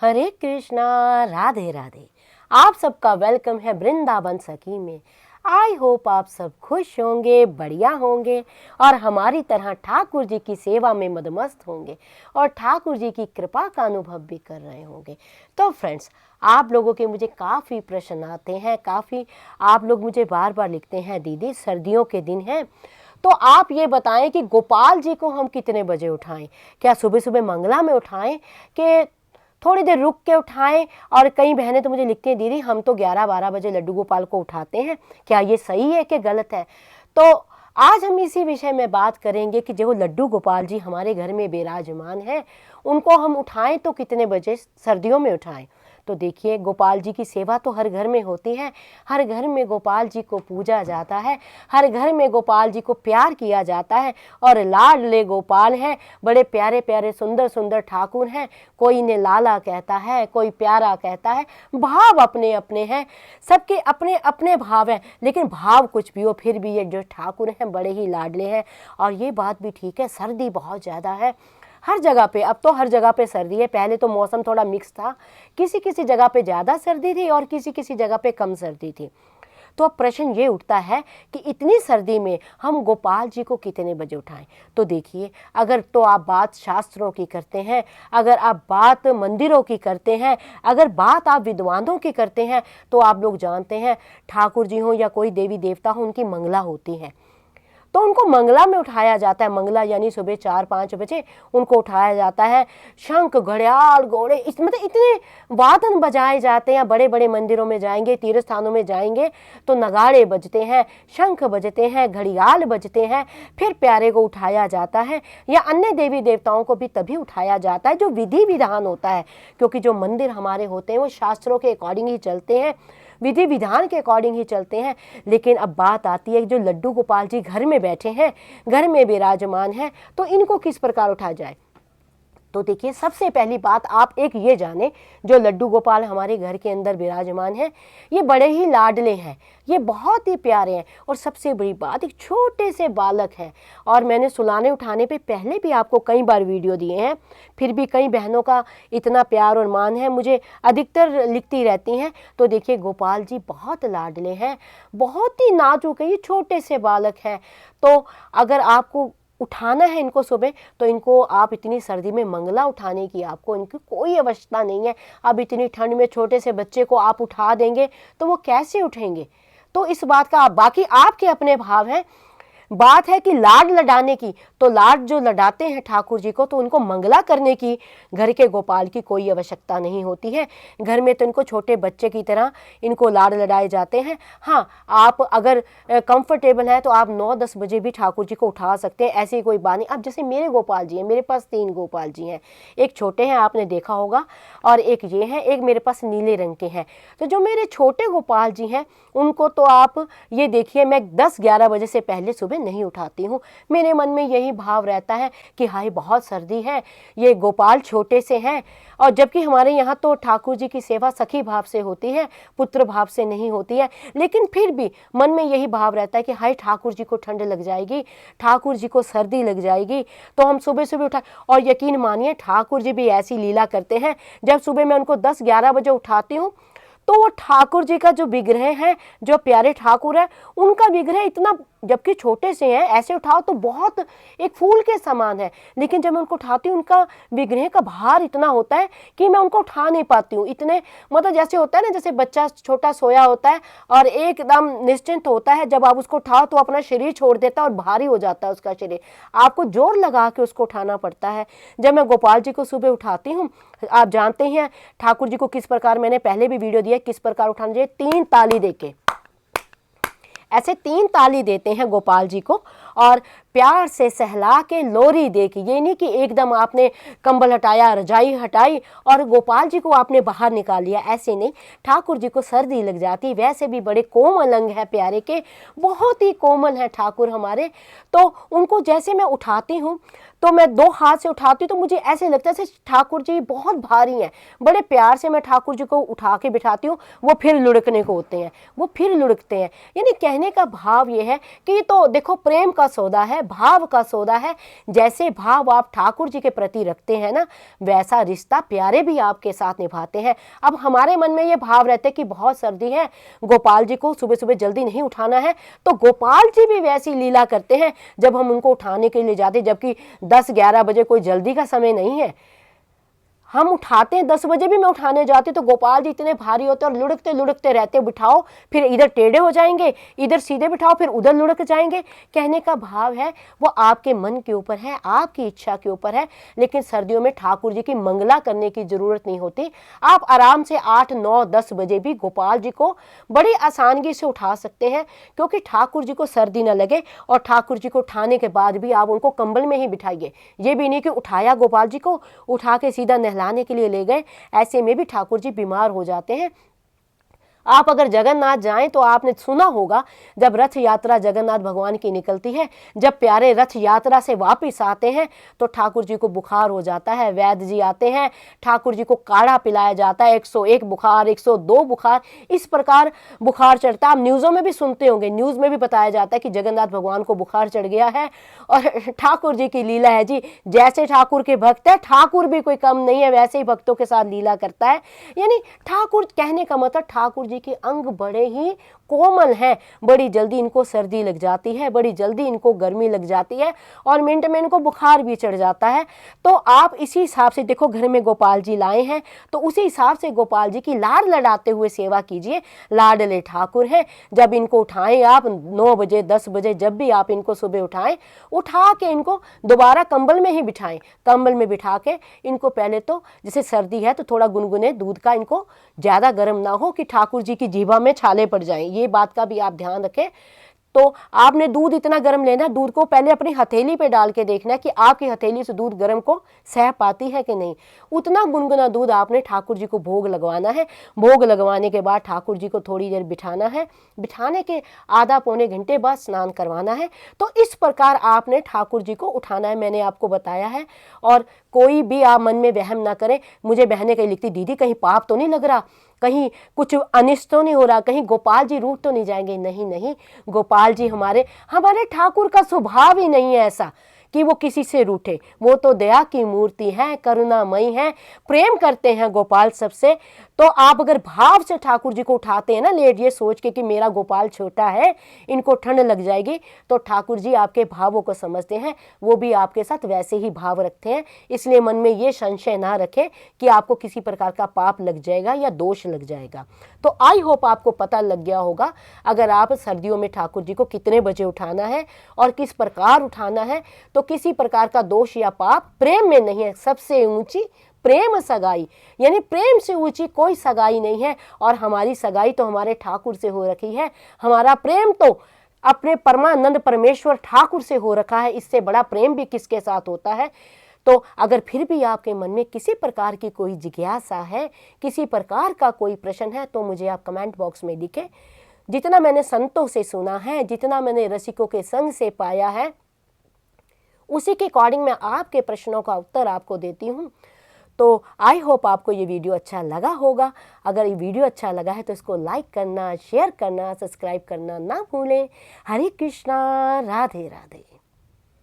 हरे कृष्णा, राधे राधे। आप सबका वेलकम है वृंदावन सखी में। आई होप आप सब खुश होंगे, बढ़िया होंगे और हमारी तरह ठाकुर जी की सेवा में मदमस्त होंगे और ठाकुर जी की कृपा का अनुभव भी कर रहे होंगे। तो फ्रेंड्स, आप लोगों के मुझे काफ़ी प्रश्न आते हैं, काफ़ी आप लोग मुझे बार बार लिखते हैं, दीदी सर्दियों के दिन हैं तो आप ये बताएं कि गोपाल जी को हम कितने बजे उठाएं। क्या सुबह सुबह मंगला में उठाएं कि थोड़ी देर रुक के उठाएं? और कई बहनें तो मुझे लिखती हैं, दीदी हम तो 11-12 बजे लड्डू गोपाल को उठाते हैं, क्या ये सही है कि गलत है? तो आज हम इसी विषय में बात करेंगे कि जो लड्डू गोपाल जी हमारे घर में विराजमान है उनको हम उठाएं तो कितने बजे सर्दियों में उठाएं। तो देखिए, गोपाल जी की सेवा तो हर घर में होती है, हर घर में गोपाल जी को पूजा जाता है, हर घर में गोपाल जी को प्यार किया जाता है और लाडले गोपाल हैं, बड़े प्यारे प्यारे सुंदर सुंदर ठाकुर हैं। कोई इन्हें लाला कहता है, कोई प्यारा कहता है, भाव अपने अपने हैं, सबके अपने अपने भाव हैं, लेकिन भाव कुछ भी हो फिर भी ये जो ठाकुर हैं बड़े ही लाडले हैं। और ये बात भी ठीक है, सर्दी बहुत ज़्यादा है हर जगह पे। अब तो हर जगह पे सर्दी है, पहले तो मौसम थोड़ा मिक्स था, किसी किसी जगह पे ज़्यादा सर्दी थी और किसी किसी जगह पे कम सर्दी थी। तो अब प्रश्न ये उठता है कि इतनी सर्दी में हम गोपाल जी को कितने बजे उठाएं। तो देखिए, अगर तो आप बात शास्त्रों की करते हैं, अगर आप बात मंदिरों की करते हैं, अगर बात आप विद्वानों की करते हैं, तो आप लोग जानते हैं ठाकुर जी हो या कोई देवी देवता हो, उनकी मंगला होती है तो उनको मंगला में उठाया जाता है। मंगला यानी सुबह 4-5 बजे उनको उठाया जाता है। शंख घड़ियाल घोड़े मतलब इतने वादन बजाए जाते हैं। बड़े बड़े मंदिरों में जाएंगे, तीर्थ स्थानों में जाएंगे तो नगाड़े बजते हैं, शंख बजते हैं, घड़ियाल बजते हैं, फिर प्यारे को उठाया जाता है। या अन्य देवी देवताओं को भी तभी उठाया जाता है जो विधि विधान होता है, क्योंकि जो मंदिर हमारे होते हैं वो शास्त्रों के अकॉर्डिंग ही चलते हैं, विधि विधान के अकॉर्डिंग ही चलते हैं। लेकिन अब बात आती है कि जो लड्डू गोपाल जी घर में बैठे हैं, घर में विराजमान हैं, तो इनको किस प्रकार उठाया जाए। तो देखिए, सबसे पहली बात आप एक ये जाने, जो लड्डू गोपाल हमारे घर के अंदर विराजमान हैं ये बड़े ही लाडले हैं, ये बहुत ही प्यारे हैं। और सबसे बड़ी बात, एक छोटे से बालक हैं। और मैंने सुलाने उठाने पे पहले भी आपको कई बार वीडियो दिए हैं, फिर भी कई बहनों का इतना प्यार और मान है, मुझे अधिकतर लिखती रहती हैं। तो देखिए, गोपाल जी बहुत लाडले हैं, बहुत ही नाजुक है, ये छोटे से बालक हैं। तो अगर आपको उठाना है इनको सुबह, तो इनको आप इतनी सर्दी में मंगला उठाने की आपको इनकी कोई आवश्यकता नहीं है। अब इतनी ठंड में छोटे से बच्चे को आप उठा देंगे तो वो कैसे उठेंगे। तो इस बात का बाकी आपके अपने भाव हैं। बात है कि लाड लडाने की, तो लाड जो लडाते हैं ठाकुर जी को, तो उनको मंगला करने की घर के गोपाल की कोई आवश्यकता नहीं होती है। घर में तो इनको छोटे बच्चे की तरह इनको लाड लडाए जाते हैं। हाँ, आप अगर कंफर्टेबल हैं तो आप 9-10 बजे भी ठाकुर जी को उठा सकते हैं, ऐसी कोई बात नहीं। अब जैसे मेरे गोपाल जी हैं, मेरे पास 3 गोपाल जी हैं, एक छोटे हैं आपने देखा होगा और एक ये हैं, एक मेरे पास नीले रंग के हैं। तो जो मेरे छोटे गोपाल जी हैं उनको तो आप ये देखिए, मैं 10-11 बजे से पहले सुबह नहीं उठाती हूँ। मेरे मन में यही भाव रहता है कि हाय बहुत सर्दी है, ये गोपाल छोटे से हैं। और जबकि हमारे यहाँ तो ठाकुर जी की सेवा सखी भाव से होती है, पुत्र भाव से नहीं होती है, लेकिन फिर भी मन में यही भाव रहता है कि हाय ठाकुर जी को ठंड लग जाएगी, ठाकुर जी को सर्दी लग जाएगी, तो हम सुबह सुबह उठा। और यकीन मानिए, ठाकुर जी भी ऐसी लीला करते हैं, जब सुबह मैं उनको 10-11 बजे उठाती हूँ तो वो ठाकुर जी का जो विग्रह है, जो प्यारे ठाकुर है, उनका विग्रह इतना, जबकि छोटे से हैं, ऐसे उठाओ तो बहुत एक फूल के समान है, लेकिन जब मैं उनको उठाती हूँ उनका विग्रह का भार इतना होता है कि मैं उनको उठा नहीं पाती हूँ। इतने मतलब जैसे होता है ना, जैसे बच्चा छोटा सोया होता है और एकदम निश्चिंत होता है, जब आप उसको उठाओ तो अपना शरीर छोड़ देता है और भारी हो जाता है उसका शरीर, आपको जोर लगा के उसको उठाना पड़ता है। जब मैं गोपाल जी को सुबह उठाती हूँ, आप जानते हैं ठाकुर जी को किस प्रकार, मैंने पहले भी वीडियो दिया किस प्रकार उठाना चाहिए। 3 ताली देके, ऐसे 3 ताली देते हैं गोपाल जी को और प्यार से सहला के लोरी दे के, ये नहीं कि एकदम आपने कंबल हटाया, रजाई हटाई और गोपाल जी को आपने बाहर निकाल लिया, ऐसे नहीं। ठाकुर जी को सर्दी लग जाती, वैसे भी बड़े कोमल अंग है प्यारे के, बहुत ही कोमल है ठाकुर हमारे। तो उनको जैसे मैं उठाती हूँ तो मैं 2 हाथ से उठाती हूँ तो मुझे ऐसे लगता है जैसे ठाकुर जी बहुत भारी हैं। बड़े प्यार से मैं ठाकुर जी को उठा के बिठाती हूँ, वो फिर लुढ़कने को होते हैं, वो फिर लुढ़कते हैं। यानी कहने का भाव ये है कि ये तो देखो प्रेम का सौदा है, भाव का सौदा है। जैसे भाव आप ठाकुर जी के प्रति रखते हैं ना, वैसा रिश्ता प्यारे भी आपके साथ निभाते हैं। अब हमारे मन में ये भाव रहते हैं कि बहुत सर्दी है, गोपाल जी को सुबह सुबह जल्दी नहीं उठाना है, तो गोपाल जी भी वैसी लीला करते हैं जब हम उनको उठाने के लिए जाते, जबकि 10-11 बजे कोई जल्दी का समय नहीं है। हम उठाते हैं, 10 बजे भी मैं उठाने जाती तो गोपाल जी इतने भारी होते और लुढ़कते लुढ़कते रहते, बिठाओ फिर इधर टेढ़े हो जाएंगे, इधर सीधे बिठाओ फिर उधर लुढ़क जाएंगे। कहने का भाव है वो आपके मन के ऊपर है, आपकी इच्छा के ऊपर है। लेकिन सर्दियों में ठाकुर जी की मंगला करने की जरूरत नहीं होती। आप आराम से 8, 9, 10 बजे भी गोपाल जी को बड़ी आसानी से उठा सकते हैं, क्योंकि ठाकुर जी को सर्दी न लगे। और ठाकुर जी को उठाने के बाद भी आप उनको कंबल में ही बिठाइए। ये भी नहीं कि उठाया गोपाल जी को, उठा के सीधा लाने के लिए ले गए, ऐसे में भी ठाकुर जी बीमार हो जाते हैं। आप अगर जगन्नाथ जाएं तो आपने सुना होगा, जब रथ यात्रा जगन्नाथ भगवान की निकलती है, जब प्यारे रथ यात्रा से वापस आते हैं तो ठाकुर जी को बुखार हो जाता है। वैद्य जी आते हैं, ठाकुर जी को काढ़ा पिलाया जाता है, 101 बुखार, 102 बुखार, इस प्रकार बुखार चढ़ता है। आप न्यूज़ों में भी सुनते होंगे, न्यूज़ में भी बताया जाता है कि जगन्नाथ भगवान को बुखार चढ़ गया है। और ठाकुर जी की लीला है जी, जैसे ठाकुर के भक्त है, ठाकुर भी कोई कम नहीं है, वैसे ही भक्तों के साथ लीला करता है। यानी ठाकुर, कहने का मतलब ठाकुर जी के अंग बड़े ही कोमल हैं। बड़ी जल्दी इनको सर्दी लग जाती है, बड़ी जल्दी इनको गर्मी लग जाती है, और मिनट में इनको बुखार भी चढ़ जाता है। तो आप इसी हिसाब से देखो, घर में गोपाल जी लाए हैं तो उसी हिसाब से गोपाल जी की लाड लड़ाते हुए सेवा कीजिए। लाडले ठाकुर हैं। जब इनको उठाएं आप 9 बजे, 10 बजे, जब भी आप इनको सुबह उठाएं, उठा के इनको दोबारा कंबल में ही बिठाएं। कंबल में बिठा के इनको पहले तो, जैसे सर्दी है तो थोड़ा गुनगुने दूध का, इनको ज़्यादा गर्म ना हो कि ठाकुर जी की जीभा में छाले पड़ जाएं, ये बात का भी आप ध्यान रखें। तो आपने दूध इतना गर्म लेना, दूध को पहले अपनी हथेली पे डाल के देखना है कि आपकी हथेली से दूध गर्म को सह पाती है कि नहीं। उतना गुनगुना दूध आपने ठाकुर जी को भोग लगवाना है। भोग लगवाने के बाद ठाकुर जी को थोड़ी देर बिठाना है। बिठाने के आधा पौने घंटे बाद स्नान करवाना है। तो इस प्रकार आपने ठाकुर जी को उठाना है, मैंने आपको बताया है। और कोई भी आप मन में वहम ना करें। मुझे बहनें कहीं लिखती, दीदी कहीं पाप तो नहीं लग रहा, कहीं कुछ अनिष्ट तो नहीं हो रहा, कहीं गोपाल जी रूठ तो नहीं जाएंगे। नहीं नहीं, गोपाल जी हमारे ठाकुर का स्वभाव ही नहीं है ऐसा कि वो किसी से रूठे। वो तो दया की मूर्ति है, करुणामयी है, प्रेम करते हैं गोपाल सबसे। तो आप अगर भाव से ठाकुर जी को उठाते हैं ना लेट, ये सोच के कि मेरा गोपाल छोटा है, इनको ठंड लग जाएगी, तो ठाकुर जी आपके भावों को समझते हैं, वो भी आपके साथ वैसे ही भाव रखते हैं। इसलिए मन में ये संशय ना रखें कि आपको किसी प्रकार का पाप लग जाएगा या दोष लग जाएगा। तो आई होप आपको पता लग गया होगा, अगर आप सर्दियों में ठाकुर जी को कितने बजे उठाना है और किस प्रकार उठाना है। तो किसी प्रकार का दोष या पाप प्रेम में नहीं है। सबसे ऊंची प्रेम सगाई, यानी प्रेम से ऊंची कोई सगाई नहीं है। और हमारी सगाई तो हमारे ठाकुर से हो रखी है। हमारा प्रेम तो अपने परमानंद परमेश्वर ठाकुर से हो रखा है। इससे बड़ा प्रेम भी किसके साथ होता है। तो अगर फिर भी आपके मन में किसी प्रकार की कोई जिज्ञासा है, किसी प्रकार का कोई प्रश्न है, तो मुझे आप कमेंट बॉक्स में लिखें। जितना मैंने संतों से सुना है, जितना मैंने रसिकों के संग से पाया है, उसी के अकॉर्डिंग मैं आपके प्रश्नों का उत्तर आपको देती हूँ। तो आई होप आपको ये वीडियो अच्छा लगा होगा। अगर ये वीडियो अच्छा लगा है तो इसको लाइक करना, शेयर करना, सब्सक्राइब करना ना भूलें। हरे कृष्णा, राधे राधे।